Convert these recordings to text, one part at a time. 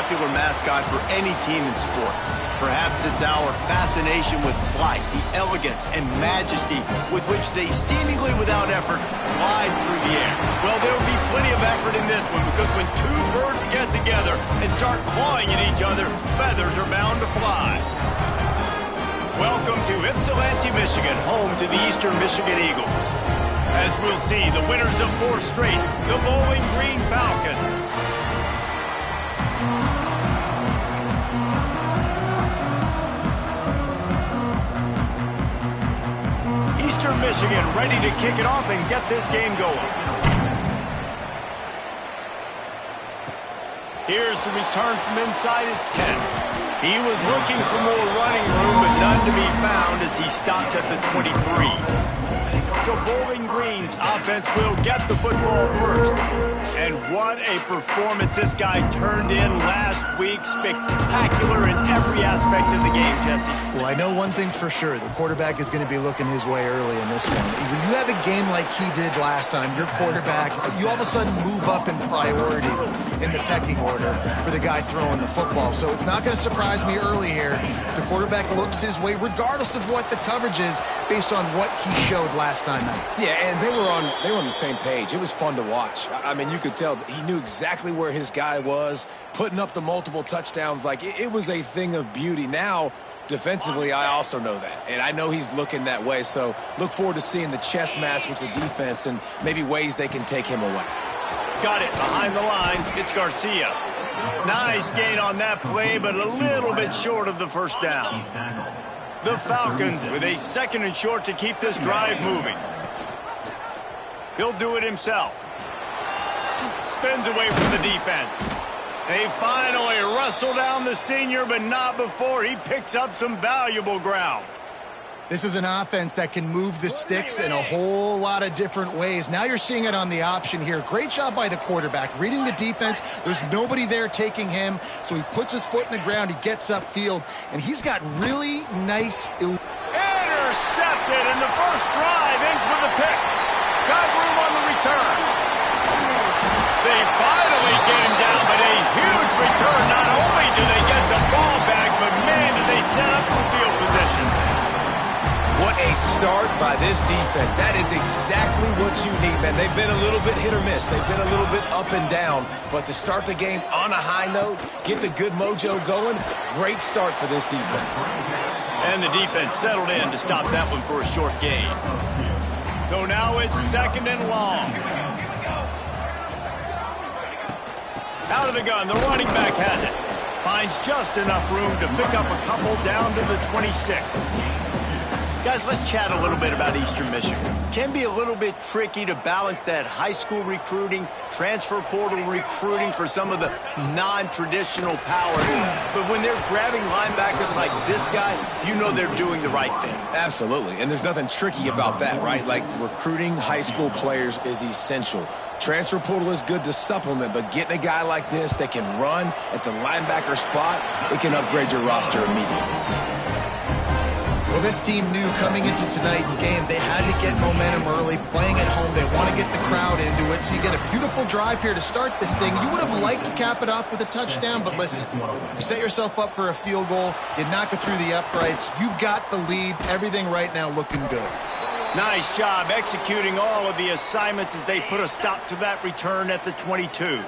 popular mascot for any team in sports. Perhaps it's our fascination with flight, the elegance and majesty with which they seemingly without effort fly through the air. Well, there will be plenty of effort in this one because when two birds get together and start clawing at each other, feathers are bound to fly. Welcome to Ypsilanti, Michigan, home to the Eastern Michigan Eagles. As we'll see, the winners of 4 straight, the Bowling Green Falcons. Eastern Michigan ready to kick it off and get this game going. Here's the return from inside his 10. He was looking for more running room, but none to be found as he stopped at the 23. So Bowling Green's offense will get the football first. And what a performance this guy turned in last week. Spectacular in every aspect of the game, Jesse. Well, I know one thing for sure. The quarterback is going to be looking his way early in this one. When you have a game like he did last time, your quarterback, you all of a sudden move up in priority in the pecking order for the guy throwing the football. So it's not going to surprise me early here if the quarterback looks his way, regardless of what the coverage is, based on what he showed last time out. Yeah, and they were on the same page. It was fun to watch. I mean, you could tell he knew exactly where his guy was, putting up the multiple touchdowns. Like, it was a thing of beauty. Now, defensively, I also know that. And I know he's looking that way. So look forward to seeing the chess match with the defense and maybe ways they can take him away. Got it behind the line. It's Garcia. Nice gain on that play, but a little bit short of the first down. The Falcons with a 2nd and short to keep this drive moving. He'll do it himself. Spins away from the defense. They finally wrestle down the senior, but not before he picks up some valuable ground. This is an offense that can move the sticks in a whole lot of different ways. Now you're seeing it on the option here. Great job by the quarterback. Reading the defense, there's nobody there taking him, so he puts his foot in the ground, he gets upfield, and he's got really nice... Intercepted, and the first drive ends with a pick. Got room on the return. They finally get him down, but a huge return. Not only do they get the ball back, but man, did they set up some field position. What a start by this defense. That is exactly what you need, man. They've been a little bit hit or miss. They've been a little bit up and down. But to start the game on a high note, get the good mojo going, great start for this defense. And the defense settled in to stop that one for a short gain. So now it's 2nd and long. Out of the gun, the running back has it. Finds just enough room to pick up a couple down to the 26. Guys, let's chat a little bit about Eastern Michigan. Can be a little bit tricky to balance that high school recruiting, transfer portal recruiting for some of the non-traditional powers. But when they're grabbing linebackers like this guy, you know they're doing the right thing. Absolutely, and there's nothing tricky about that, right? Like, recruiting high school players is essential. Transfer portal is good to supplement, but getting a guy like this that can run at the linebacker spot, it can upgrade your roster immediately. Well, this team knew coming into tonight's game they had to get momentum early, playing at home. They want to get the crowd into it, so you get a beautiful drive here to start this thing. You would have liked to cap it off with a touchdown, but listen, you set yourself up for a field goal, you knock it through the uprights, you've got the lead, everything right now looking good. Nice job executing all of the assignments as they put a stop to that return at the 22.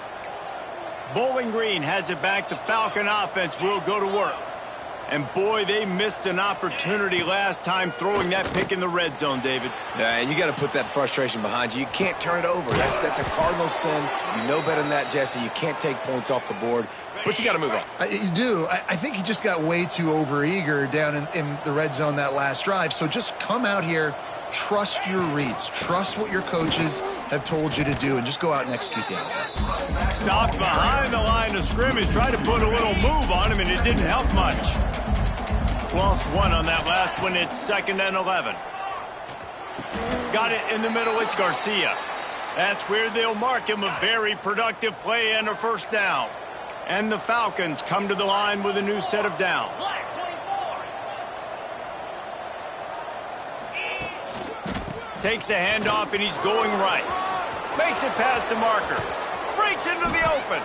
Bowling Green has it back. The Falcon offense will go to work. And, boy, they missed an opportunity last time throwing that pick in the red zone, David. Yeah, and you got to put that frustration behind you. You can't turn it over. That's a cardinal sin. You know better than that, Jesse. You can't take points off the board, but you got to move on. You do. I think he just got way too overeager down in the red zone that last drive. So just come out here, trust your reads, trust what your coaches have told you to do, and just go out and execute the offense. Stopped behind the line of scrimmage, tried to put a little move on him, and it didn't help much. Lost one on that last one. It's 2nd and 11. Got it in the middle. It's Garcia. That's where they'll mark him. A very productive play and a first down. And the Falcons come to the line with a new set of downs. Takes a handoff, and he's going right. Makes it past the marker. Breaks into the open.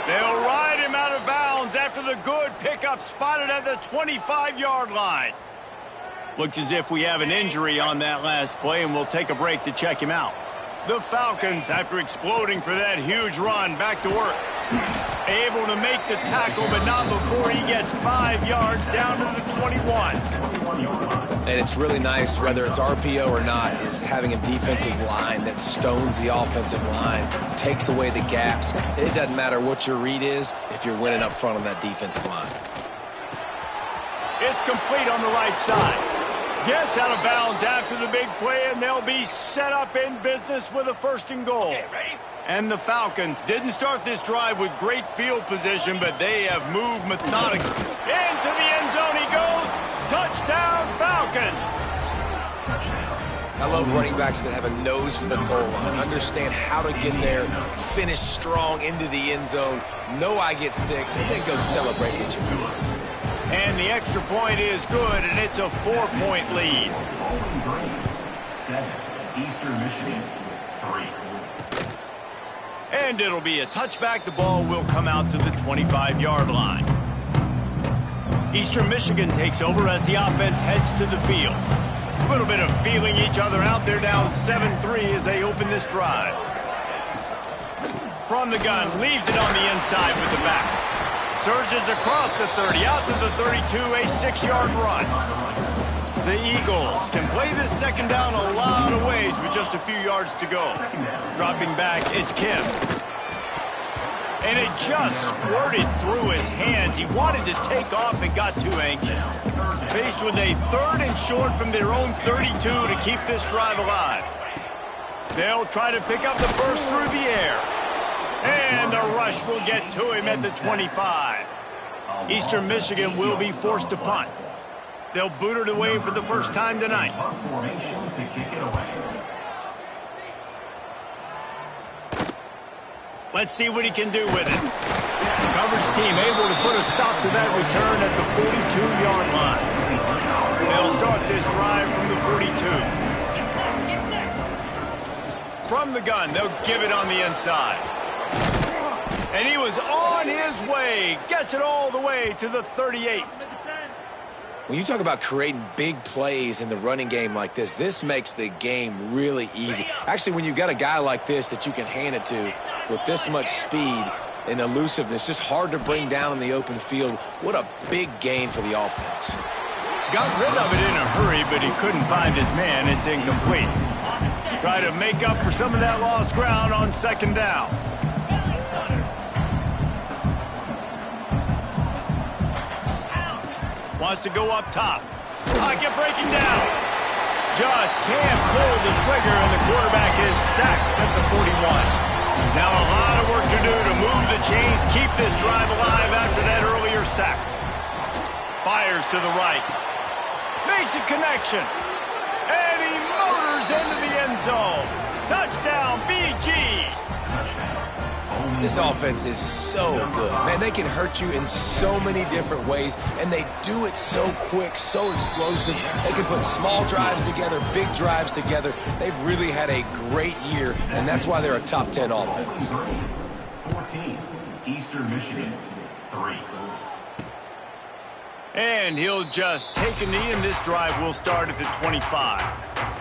They'll ride him out of bounds. bounds after the good pickup spotted at the 25-yard line. Looks as if we have an injury on that last play, and we'll take a break to check him out. The Falcons, after exploding for that huge run, back to work. Able to make the tackle, but not before he gets 5 yards down to the 21. And it's really nice, whether it's RPO or not, is having a defensive line that stones the offensive line, takes away the gaps. It doesn't matter what your read is if you're winning up front on that defensive line. It's complete on the right side. Gets out of bounds after the big play, and they'll be set up in business with a 1st and goal. And the Falcons didn't start this drive with great field position, but they have moved methodically. Into the end zone he goes. Touchdown, Falcons! I love running backs that have a nose for the goal line, understand how to get there, finish strong into the end zone, know I get 6, and then go celebrate what you realize. And the extra point is good, and it's a 4-point lead. Eastern Michigan, 3. And it'll be a touchback. The ball will come out to the 25-yard line. Eastern Michigan takes over as the offense heads to the field. A little bit of feeling each other out. They're down 7-3 as they open this drive. From the gun, leaves it on the inside with the back. Surges across the 30, out to the 32, a 6-yard run. The Eagles can play this second down a lot of ways with just a few yards to go. Dropping back, it's Kim. And it just squirted through his hands. He wanted to take off and got too anxious. Faced with a 3rd and short from their own 32 to keep this drive alive. They'll try to pick up the first through the air. And the rush will get to him at the 25. Eastern Michigan will be forced to punt. They'll boot it away for the first time tonight. Let's see what he can do with it. Coverage team able to put a stop to that return at the 42-yard line. They'll start this drive from the 42. From the gun, they'll give it on the inside. And he was on his way. Gets it all the way to the 38. When you talk about creating big plays in the running game like this makes the game really easy. Actually, when you've got a guy like this that you can hand it to with this much speed and elusiveness, just hard to bring down in the open field, what a big gain for the offense. Got rid of it in a hurry, but he couldn't find his man. It's incomplete. Try to make up for some of that lost ground on 2nd down. Wants to go up top. Pocket breaking down. Just can't pull the trigger, and the quarterback is sacked at the 41. Now a lot of work to do to move the chains, keep this drive alive after that earlier sack. Fires to the right. Makes a connection. And he motors into the end zone. Touchdown, BG. This offense is so good. Man, they can hurt you in so many different ways, and they do it so quick, so explosive. They can put small drives together, big drives together. They've really had a great year, and that's why they're a top 10 offense. 14, Eastern Michigan, 3. And he'll just take a knee, and this drive will start at the 25.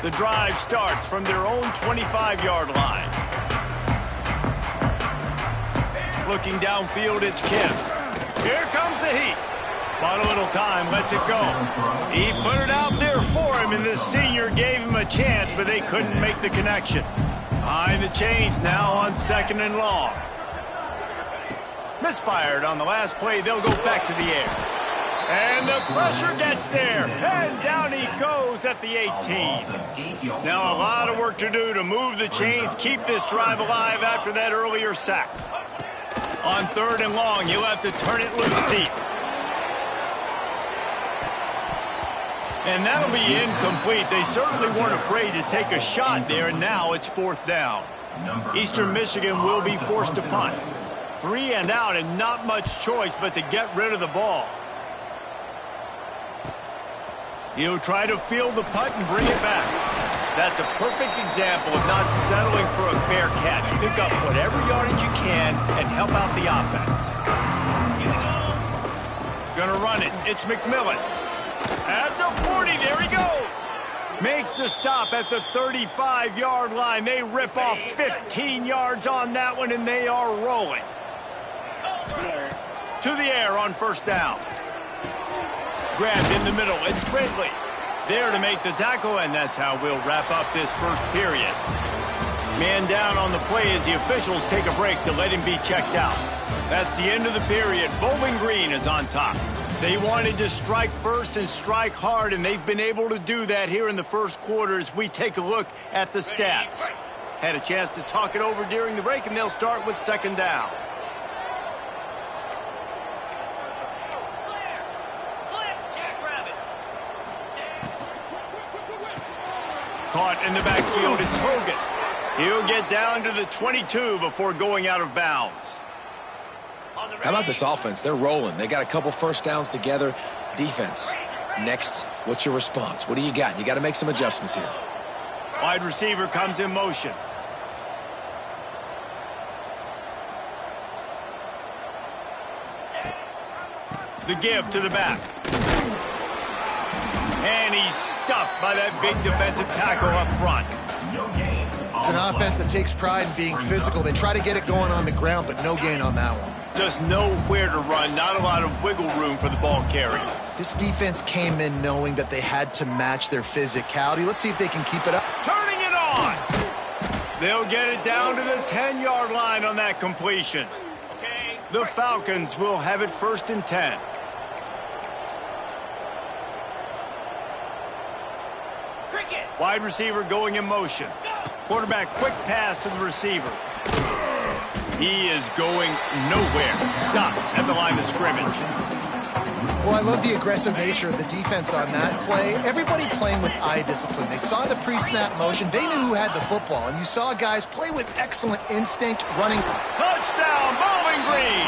The drive starts from their own 25-yard line. Looking downfield, it's Kim. Here comes the heat. Bought a little time, lets it go. He put it out there for him, and the senior gave him a chance, but they couldn't make the connection. Behind the chains now on 2nd and long. Misfired on the last play. They'll go back to the air. And the pressure gets there. And down he goes at the 18. Now a lot of work to do to move the chains, keep this drive alive after that earlier sack. On 3rd and long, you'll have to turn it loose deep. And that'll be incomplete. They certainly weren't afraid to take a shot there, and now it's 4th down. Eastern Michigan will be forced to punt. 3 and out, and not much choice but to get rid of the ball. He'll try to field the punt and bring it back. That's a perfect example of not settling for a fair catch. Pick up whatever yardage you can and help out the offense. Gonna run it. It's McMillan. At the 40, there he goes. Makes the stop at the 35-yard line. They rip off 15 yards on that one, and they are rolling. To the air on first down. Grabbed in the middle. It's Ridley. There to make the tackle, and that's how we'll wrap up this first period. Man down on the play as the officials take a break to let him be checked out. That's the end of the period. Bowling Green is on top. They wanted to strike first and strike hard, and they've been able to do that here in the first quarter as we take a look at the stats. Had a chance to talk it over during the break, and they'll start with second down. Caught in the backfield, it's Hogan. He'll get down to the 22 before going out of bounds. How about this offense? They're rolling. They got a couple first downs together. Defense. Next, what's your response? What do you got? You got to make some adjustments here. Wide receiver comes in motion. The give to the back. And he's stuffed by that big defensive tackle up front. It's an offense that takes pride in being physical. They try to get it going on the ground, but no gain on that one. Just nowhere to run, not a lot of wiggle room for the ball carrier. This defense came in knowing that they had to match their physicality. Let's see if they can keep it up. Turning it on! They'll get it down to the 10-yard line on that completion. The Falcons will have it first and 10. Wide receiver going in motion. Quarterback quick pass to the receiver. He is going nowhere. Stopped at the line of scrimmage. Well, I love the aggressive nature of the defense on that play. Everybody playing with eye discipline. They saw the pre-snap motion. They knew who had the football. And you saw guys play with excellent instinct running. Touchdown, Bowling Green!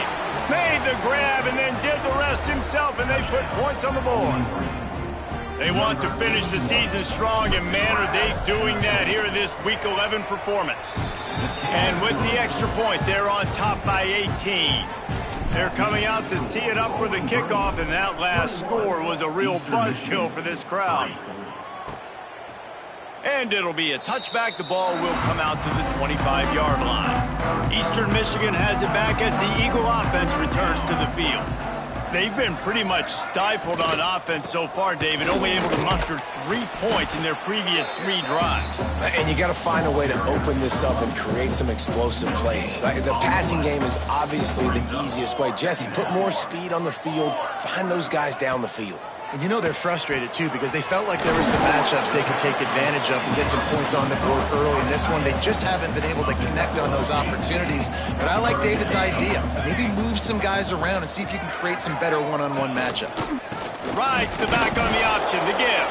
Made the grab and then did the rest himself, and they put points on the board. They want to finish the season strong, and man, are they doing that here in this Week 11 performance. And with the extra point, they're on top by 18. They're coming out to tee it up for the kickoff, and that last score was a real buzzkill for this crowd. And it'll be a touchback. The ball will come out to the 25-yard line. Eastern Michigan has it back as the Eagle offense returns to the field. They've been pretty much stifled on offense so far, David, only able to muster 3 points in their previous 3 drives. And you got to find a way to open this up and create some explosive plays. The passing game is obviously the easiest way. Jesse, put more speed on the field. Find those guys down the field. And you know they're frustrated, too, because they felt like there were some matchups they could take advantage of to get some points on the board early. In this one, they just haven't been able to connect on those opportunities. But I like David's idea. Maybe move some guys around and see if you can create some better one-on-one matchups. Rides the back on the option, the give.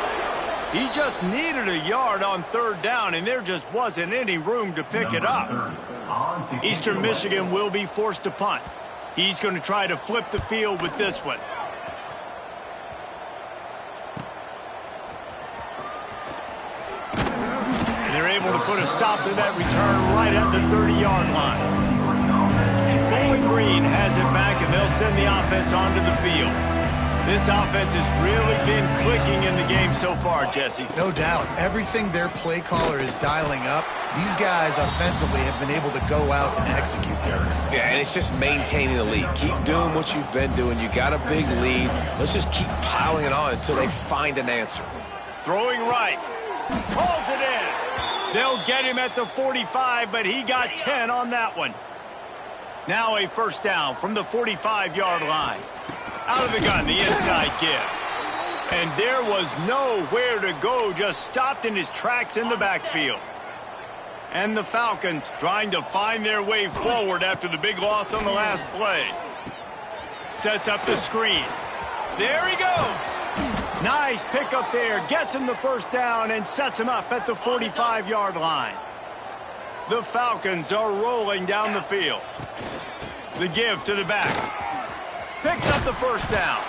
He just needed a yard on third down, and there just wasn't any room to pick it up. Eastern Michigan will be forced to punt. He's going to try to flip the field with this one. They're able to put a stop to that return right at the 30-yard line. Bowling Green has it back, and they'll send the offense onto the field. This offense has really been clicking in the game so far, Jesse. No doubt. Everything their play caller is dialing up, these guys offensively have been able to go out and execute there. Yeah, and it's just maintaining the lead. Keep doing what you've been doing. You got a big lead. Let's just keep piling it on until they find an answer. Throwing right. Pulls it in. They'll get him at the 45, but he got 10 on that one. Now a first down from the 45-yard line. Out of the gun, the inside give. And there was nowhere to go, just stopped in his tracks in the backfield. And the Falcons trying to find their way forward after the big loss on the last play. Sets up the screen. There he goes. Nice pickup there, gets him the first down and sets him up at the 45-yard line. The Falcons are rolling down the field. The give to the back. Picks up the first down.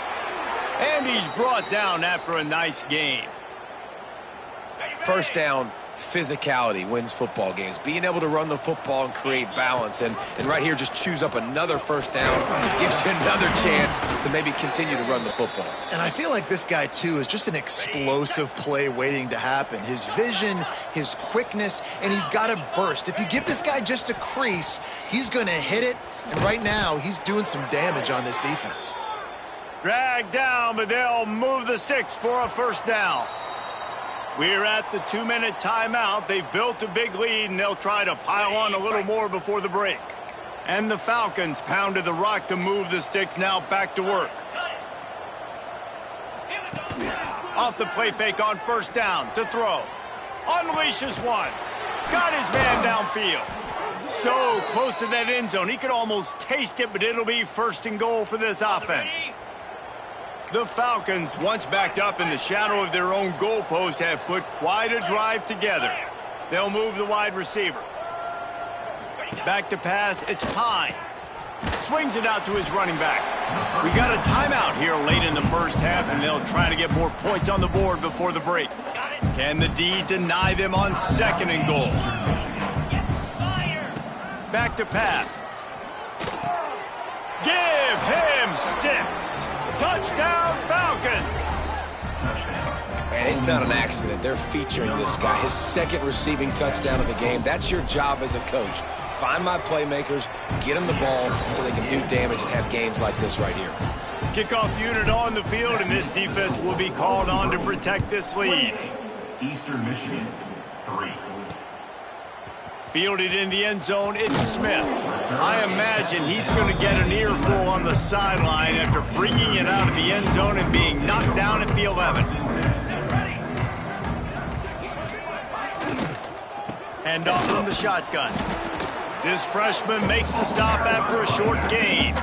And he's brought down after a nice gain. First down, physicality wins football games. Being able to run the football and create balance. And right here, just choose up another first down. Gives you another chance to maybe continue to run the football. And I feel like this guy, too, is just an explosive play waiting to happen. His vision, his quickness, and he's got a burst. If you give this guy just a crease, he's going to hit it. And right now, he's doing some damage on this defense. Dragged down, but they'll move the sticks for a first down. We're at the 2-minute timeout. They've built a big lead, and they'll try to pile on a little more before the break. And the Falcons pounded the rock to move the sticks, now back to work. Off the play fake on first down to throw. Unleashes one. Got his man downfield. So close to that end zone. He could almost taste it, but it'll be first and goal for this offense. The Falcons, once backed up in the shadow of their own goalpost, have put quite a drive together. They'll move the wide receiver. Back to pass, it's Pine. Swings it out to his running back. We got a timeout here late in the first half, and they'll try to get more points on the board before the break. Can the D deny them on second and goal? Back to pass. Give him 6. Touchdown, Falcons! And it's not an accident. They're featuring this guy. His second receiving touchdown of the game. That's your job as a coach. Find my playmakers, get them the ball so they can do damage and have games like this right here. Kickoff unit on the field, and this defense will be called on to protect this lead. Eastern Michigan, 3. Fielded in the end zone, it's Smith. I imagine he's going to get an earful on the sideline after bringing it out of the end zone and being knocked down at the 11. Hand off from the shotgun. This freshman makes the stop after a short gain.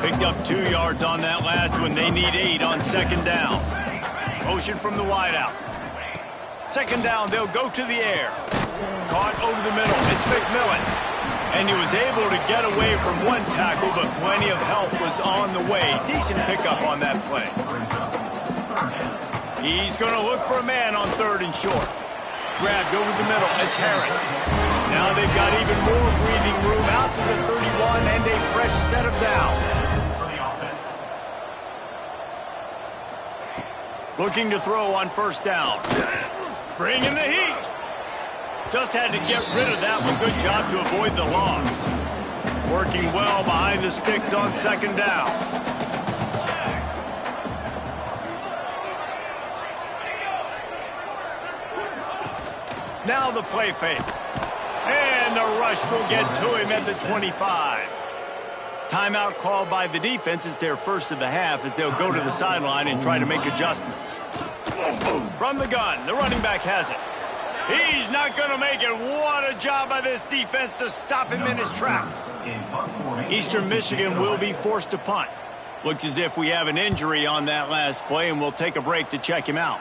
Picked up 2 yards on that last one. They need 8 on second down. Motion from the wideout. Second down, they'll go to the air. Caught over the middle. It's McMillan. And he was able to get away from one tackle, but plenty of help was on the way. Decent pickup on that play. He's going to look for a man on third and short. Grabbed over the middle. It's Harris. Now they've got even more breathing room out to the 31 and a fresh set of downs. Looking to throw on first down. Bringing the heat. Just had to get rid of that one. Good job to avoid the loss. Working well behind the sticks on second down. Now the play fake. And the rush will get to him at the 25. Timeout called by the defense. It's their first of the half as they'll go to the sideline and try to make adjustments. From the gun, the running back has it. He's not going to make it. What a job by this defense to stop him in his tracks. Eastern Michigan will be forced to punt. Looks as if we have an injury on that last play, and we'll take a break to check him out.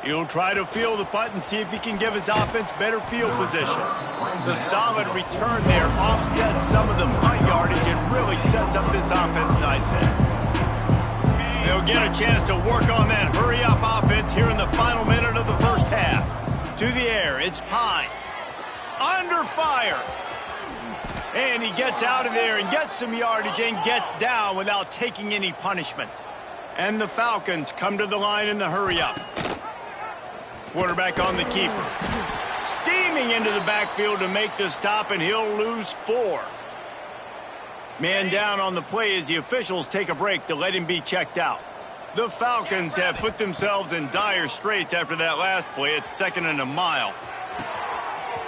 He'll try to field the punt and see if he can give his offense better field position. The solid return there offsets some of the punt yardage and really sets up this offense nicely. They'll get a chance to work on that hurry-up offense here in the final minute of the first half. To the air, it's Pine. Under fire. And he gets out of there and gets some yardage and gets down without taking any punishment. And the Falcons come to the line in the hurry-up. Quarterback on the keeper. Steaming into the backfield to make the stop, and he'll lose 4. Man down on the play as the officials take a break to let him be checked out. The Falcons have put themselves in dire straits after that last play. It's second and a mile.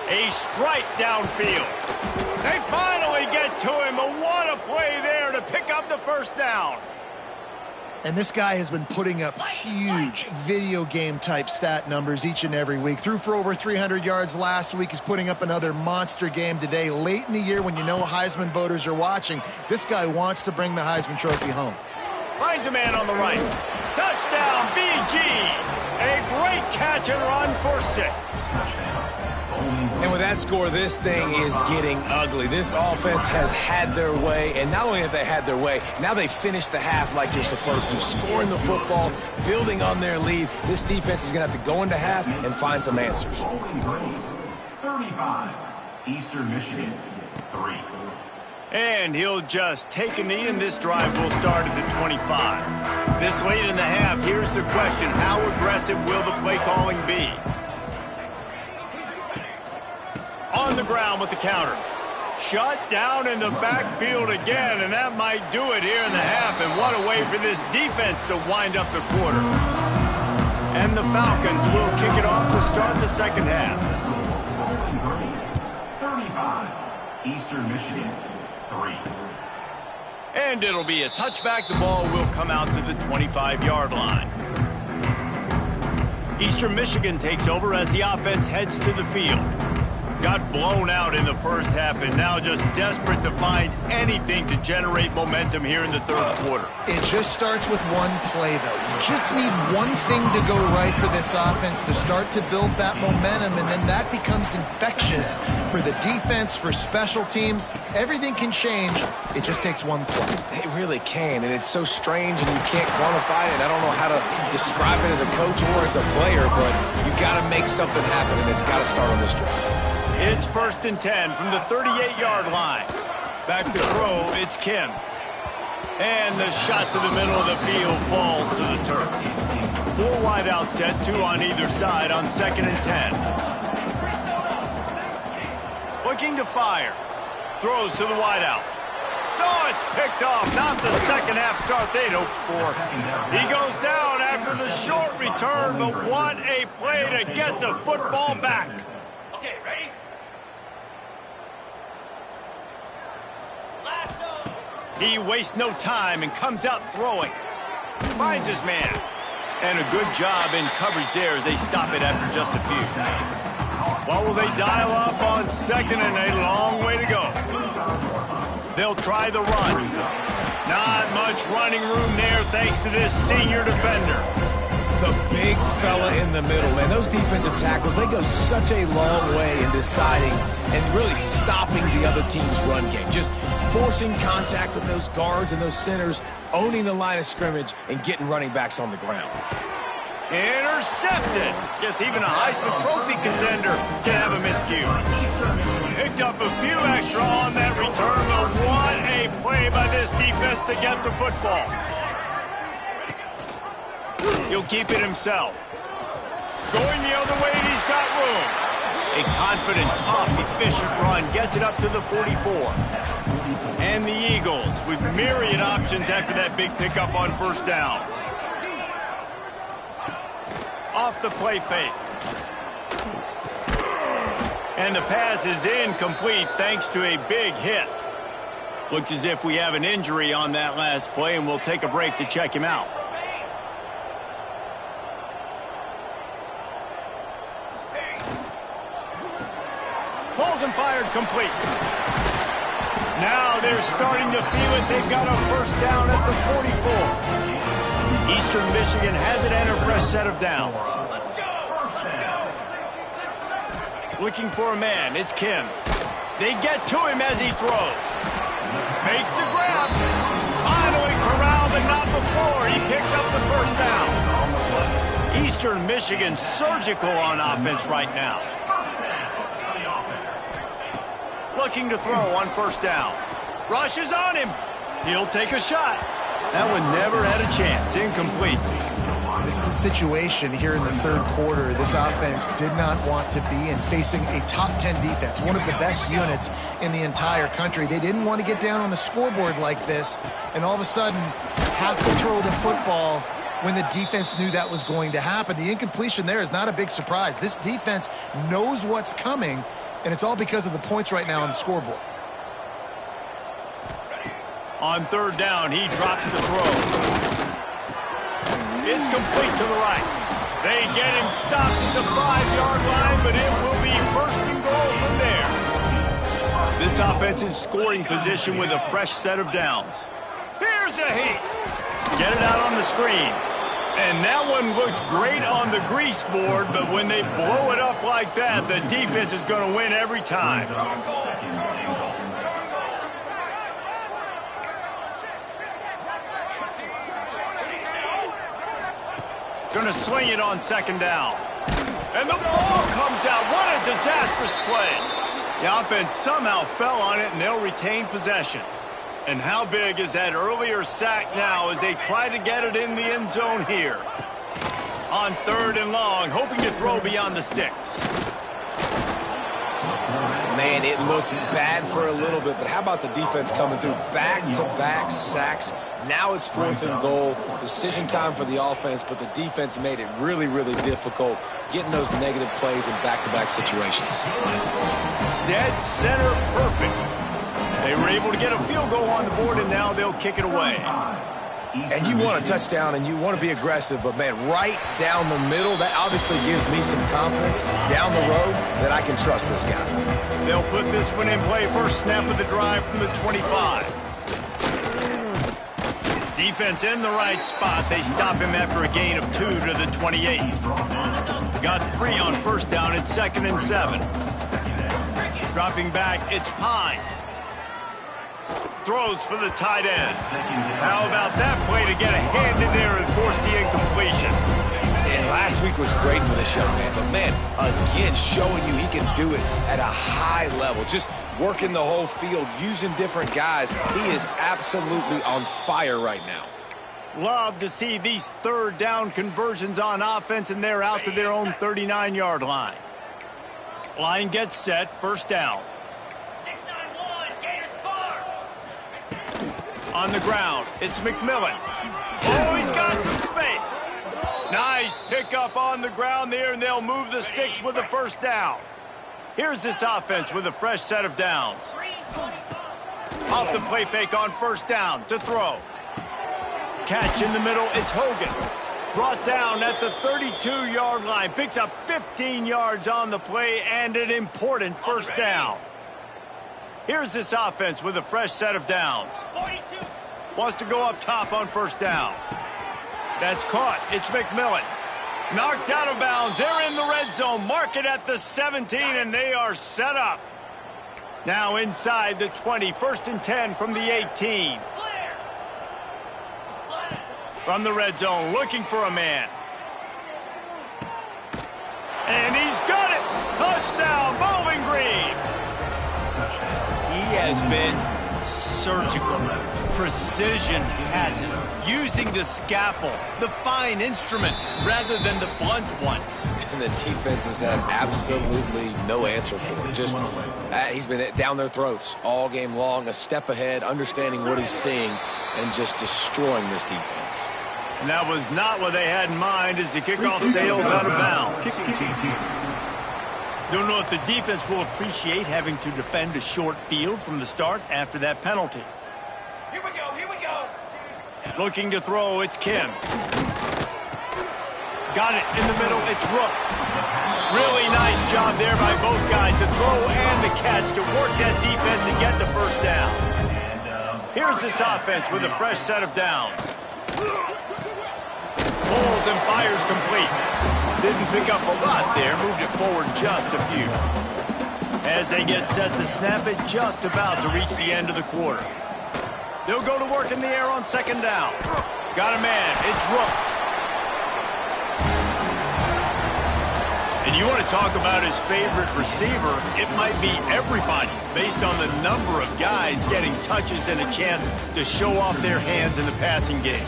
A strike downfield. They finally get to him, but what a play there to pick up the first down. And this guy has been putting up huge video game type stat numbers each and every week. Threw for over 300 yards last week. He's putting up another monster game today. Late in the year when you know Heisman voters are watching, this guy wants to bring the Heisman Trophy home. Finds a man on the right. Touchdown, BG. A great catch and run for 6. And with that score, this thing is getting ugly. This offense has had their way, and not only have they had their way, now they finished the half like you're supposed to, scoring the football, building on their lead. This defense is going to have to go into half and find some answers. 35, Eastern Michigan, 3. And he'll just take a knee, and this drive will start at the 25. This late in the half, here's the question: how aggressive will the play calling be? On the ground with the counter. Shut down in the backfield again, and that might do it here in the half. And what a way for this defense to wind up the quarter. And the Falcons will kick it off to start the second half. 35, Eastern Michigan, 3. And it'll be a touchback. The ball will come out to the 25-yard line. Eastern Michigan takes over as the offense heads to the field. Got blown out in the first half and now just desperate to find anything to generate momentum here in the third quarter. It just starts with one play, though. You just need one thing to go right for this offense to start to build that momentum, and then that becomes infectious for the defense, for special teams. Everything can change. It just takes one play. It really can, and it's so strange, and you can't quantify it. I don't know how to describe it as a coach or as a player, but you got to make something happen, and it's got to start on this drive. It's 1st and 10 from the 38-yard line. Back to throw, it's Kim. And the shot to the middle of the field falls to the turf. 4 wide out set, 2 on either side on 2nd and 10. Looking to fire. Throws to the wide out. No, it's picked off. Not the second half start they'd hoped for. He goes down after the short return, but what a play to get the football back. Okay, ready? He wastes no time and comes out throwing. Finds his man. And a good job in coverage there as they stop it after just a few. What will they dial up on 2nd and a long way to go? They'll try the run. Not much running room there thanks to this senior defender. The big fella in the middle, man. Those defensive tackles, they go such a long way in deciding and really stopping the other team's run game. Just forcing contact with those guards and those centers, owning the line of scrimmage, and getting running backs on the ground. Intercepted. Guess even a Heisman Trophy contender can have a miscue. Picked up a few extra on that return, but what a play by this defense to get the football. He'll keep it himself. Going the other way, and he's got room. A confident, tough, efficient run gets it up to the 44. And the Eagles with myriad options after that big pickup on 1st down. Off the play fake. And the pass is incomplete thanks to a big hit. Looks as if we have an injury on that last play, and we'll take a break to check him out. Pulls and fired complete. Now they're starting to feel it. They've got a 1st down at the 44. Eastern Michigan has it and a fresh set of downs. Looking for a man. It's Kim. They get to him as he throws. Makes the grab. Finally corralled, but not before. He picks up the 1st down. Eastern Michigan surgical on offense right now. Looking to throw on 1st down. Rushes on him. He'll take a shot. That one never had a chance. Incomplete. This is a situation here in the third quarter this offense did not want to be in, facing a top 10 defense, one of the best units in the entire country. They didn't want to get down on the scoreboard like this, and all of a sudden have to throw the football when the defense knew that was going to happen. The incompletion there is not a big surprise. This defense knows what's coming, and it's all because of the points right now on the scoreboard. On 3rd down, he drops the throw. It's complete to the right. They get him stopped at the 5-yard line, but it will be 1st and goal from there. This offense in scoring position with a fresh set of downs. Here's a heat. Get it out on the screen. And that one looked great on the grease board, but when they blow it up like that, the defense is going to win every time. Going to swing it on second down. And the ball comes out. What a disastrous play. The offense somehow fell on it, and they'll retain possession. And how big is that earlier sack now as they try to get it in the end zone here? On 3rd and long, hoping to throw beyond the sticks. Man, it looked bad for a little bit, but how about the defense coming through back-to-back sacks? Now it's 4th and goal. Decision time for the offense, but the defense made it really, really difficult getting those negative plays in back-to-back situations. Dead center perfect. They were able to get a field goal on the board, and now they'll kick it away. And you want a touchdown, and you want to be aggressive, but, man, right down the middle, that obviously gives me some confidence down the road that I can trust this guy. They'll put this one in play. First snap of the drive from the 25. Defense in the right spot. They stop him after a gain of 2 to the 28. Got 3 on first down. It's 2nd and 7. Dropping back, it's Pine. Throws for the tight end. How about that play to get a hand in there and force the incompletion? And last week was great for this young man, but, man, again, showing you he can do it at a high level. Just working the whole field, using different guys. He is absolutely on fire right now. Love to see these 3rd down conversions on offense, and they're out to their own 39-yard line. Line gets set, first down. On the ground, it's McMillan. Oh, he's got some space. Nice pickup on the ground there, and they'll move the sticks with the first down. Here's this offense with a fresh set of downs. Off the play fake on first down to throw. Catch in the middle, it's Hogan. Brought down at the 32-yard line. Picks up 15 yards on the play and an important first down. Here's this offense with a fresh set of downs. Wants to go up top on first down. That's caught. It's McMillan. Knocked out of bounds. They're in the red zone. Mark it at the 17, and they are set up. Now inside the 20. 1st and 10 from the 18. From the red zone, looking for a man. And he's got it. Touchdown, Bowling Green. He has been surgical. Precision passes, using the scalpel, the fine instrument, rather than the blunt one. And the defense has had absolutely no answer for it. Just, he's been down their throats all game long, a step ahead, understanding what he's seeing, and just destroying this defense. And that was not what they had in mind as the kickoff sails out of bounds. Don't know if the defense will appreciate having to defend a short field from the start after that penalty. Here we go. Looking to throw, it's Kim. Got it in the middle, it's Rooks. Really nice job there by both guys to throw and the catch to work that defense and get the first down. Here's this offense with a fresh set of downs. Pulls and fires complete. Didn't pick up a lot there, moved it forward just a few. As they get set to snap it, just about to reach the end of the quarter. They'll go to work in the air on second down. Got a man, it's Rooks. And you want to talk about his favorite receiver, it might be everybody, based on the number of guys getting touches and a chance to show off their hands in the passing game.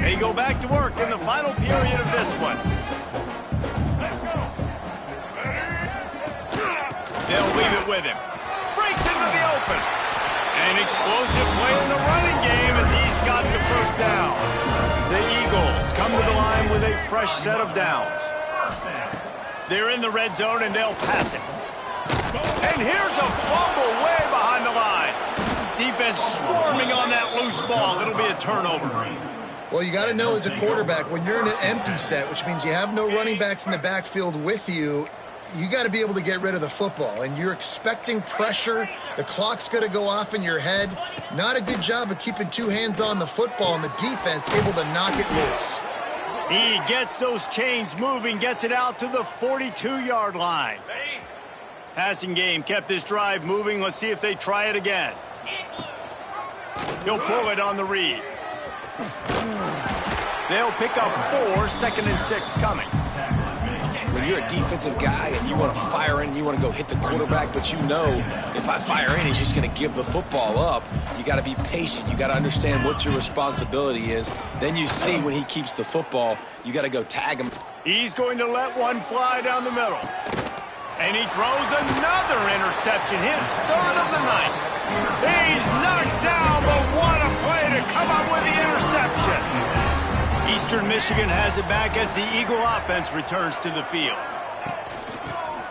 They go back to work in the final period of this one. They'll leave it with him. Breaks into the open. An explosive play in the running game as he's got the first down. The Eagles come to the line with a fresh set of downs. They're in the red zone and they'll pass it. And here's a fumble way behind the line. Defense swarming on that loose ball. It'll be a turnover. Well, you got to know as a quarterback, when you're in an empty set, which means you have no running backs in the backfield with you, you got to be able to get rid of the football, and you're expecting pressure. The clock's going to go off in your head. Not a good job of keeping two hands on the football, and the defense able to knock it loose. He gets those chains moving, gets it out to the 42-yard line. Passing game kept this drive moving. Let's see if they try it again. He'll pull it on the read. They'll pick up 4, 2nd and 6 coming. When you're a defensive guy and you want to fire in, you want to go hit the quarterback, but you know if I fire in, he's just going to give the football up. You got to be patient. You got to understand what your responsibility is. Then you see when he keeps the football, you got to go tag him. He's going to let one fly down the middle. And he throws another interception, his 3rd of the night. He's knocked down, but what a play to come up with the interception. Eastern Michigan has it back as the Eagle offense returns to the field.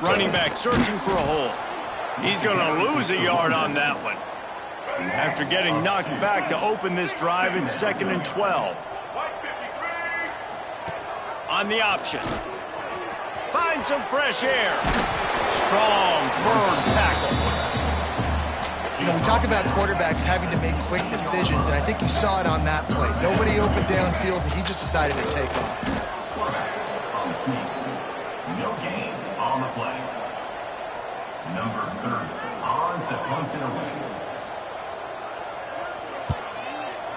Running back searching for a hole. He's going to lose a yard on that one. After getting knocked back to open this drive, it's 2nd and 12. On the option. Find some fresh air. Strong, firm tackle. You know, we talk about quarterbacks having to make quick decisions, and I think you saw it on that play. Nobody opened downfield. He just decided to take off. Quarterback on the sneak. No gain on the play. Number 30 on to punt it away.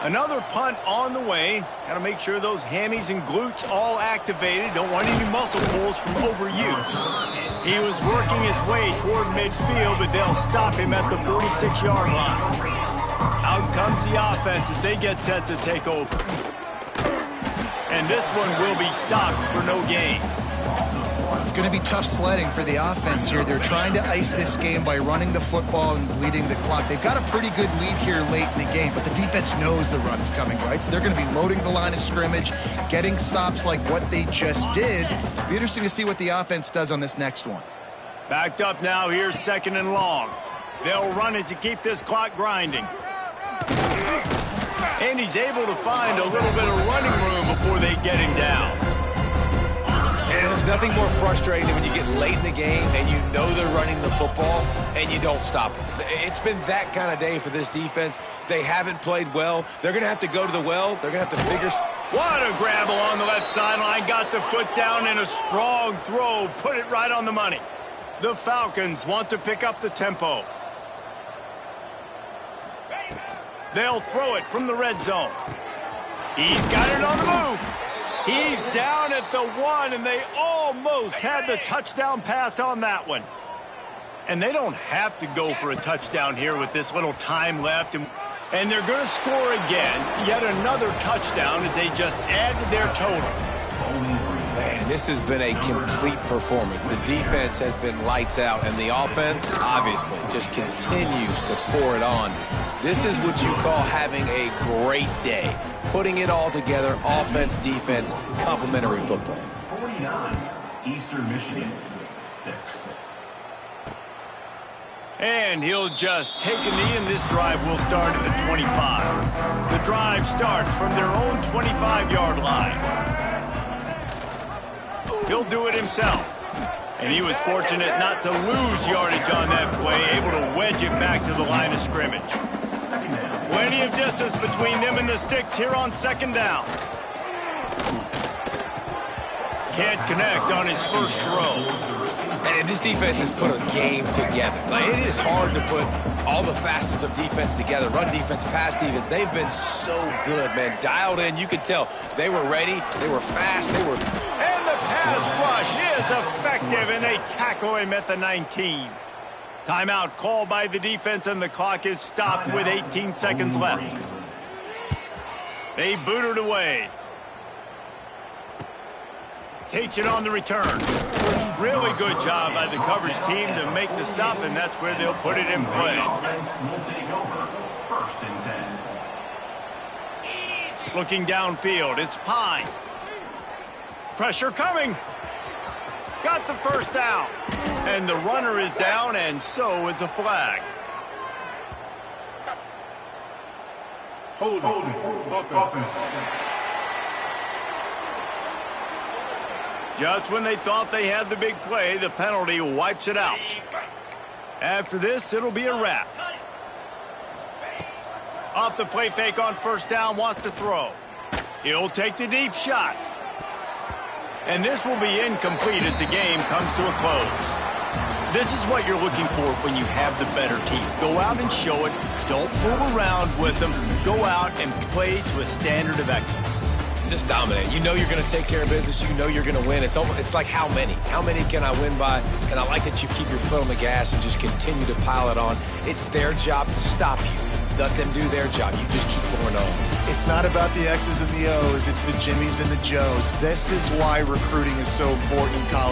Another punt on the way. Got to make sure those hammies and glutes all activated. Don't want any muscle pulls from overuse. He was working his way toward midfield, but they'll stop him at the 46-yard line. Out comes the offense as they get set to take over. And this one will be stopped for no gain. It's going to be tough sledding for the offense here. They're trying to ice this game by running the football and bleeding the clock. They've got a pretty good lead here late in the game, but the defense knows the run's coming, right? So they're going to be loading the line of scrimmage, getting stops like what they just did. It'll be interesting to see what the offense does on this next one. Backed up now, here's 2nd and long. They'll run it to keep this clock grinding. And he's able to find a little bit of running room before they get him down. And there's nothing more frustrating than when you get late in the game and you know they're running the football and you don't stop them. It's been that kind of day for this defense. They haven't played well. They're going to have to go to the well. They're going to have to figure... What a grab along the left sideline. Got the foot down in a strong throw. Put it right on the money. The Falcons want to pick up the tempo. They'll throw it from the red zone. He's got it on the move. He's down at the 1, and they almost had the touchdown pass on that one. And they don't have to go for a touchdown here with this little time left. And they're going to score again. Yet another touchdown as they just add to their total. Man, this has been a complete performance. The defense has been lights out, and the offense, obviously, just continues to pour it on. This is what you call having a great day. Putting it all together, offense, defense, complementary football. 49, Eastern Michigan, 6. And he'll just take a knee, and this drive will start at the 25. The drive starts from their own 25-yard line. He'll do it himself. And he was fortunate not to lose yardage on that play, able to wedge it back to the line of scrimmage. Plenty of distance between them and the sticks here on 2nd down. Can't connect on his first throw. And this defense has put a game together. Like, it is hard to put all the facets of defense together. Run defense, pass defense. They've been so good, man. Dialed in. You could tell they were ready. They were fast. They were... And the pass rush is effective, and they tackle him at the 19. Timeout called by the defense, and the clock is stopped with 18 seconds left. They boot it away. Takes it on the return. Really good job by the coverage team to make the stop, and that's where they'll put it in play. Offense will take over. 1st and 10. Looking downfield, it's Pine. Pressure coming. Got the first down. And the runner is down, and so is a flag. Holding. Offense. Just when they thought they had the big play, the penalty wipes it out. After this, it'll be a wrap. Off the play fake on first down, wants to throw. He'll take the deep shot. And this will be incomplete as the game comes to a close. This is what you're looking for when you have the better team. Go out and show it. Don't fool around with them. Go out and play to a standard of excellence. Just dominate. You know you're going to take care of business. You know you're going to win. It's like how many? How many can I win by? And I like that you keep your foot on the gas and just continue to pile it on. It's their job to stop you. Let them do their job. You just keep going on. It's not about the X's and the O's. It's the Jimmies and the Joes. This is why recruiting is so important in college.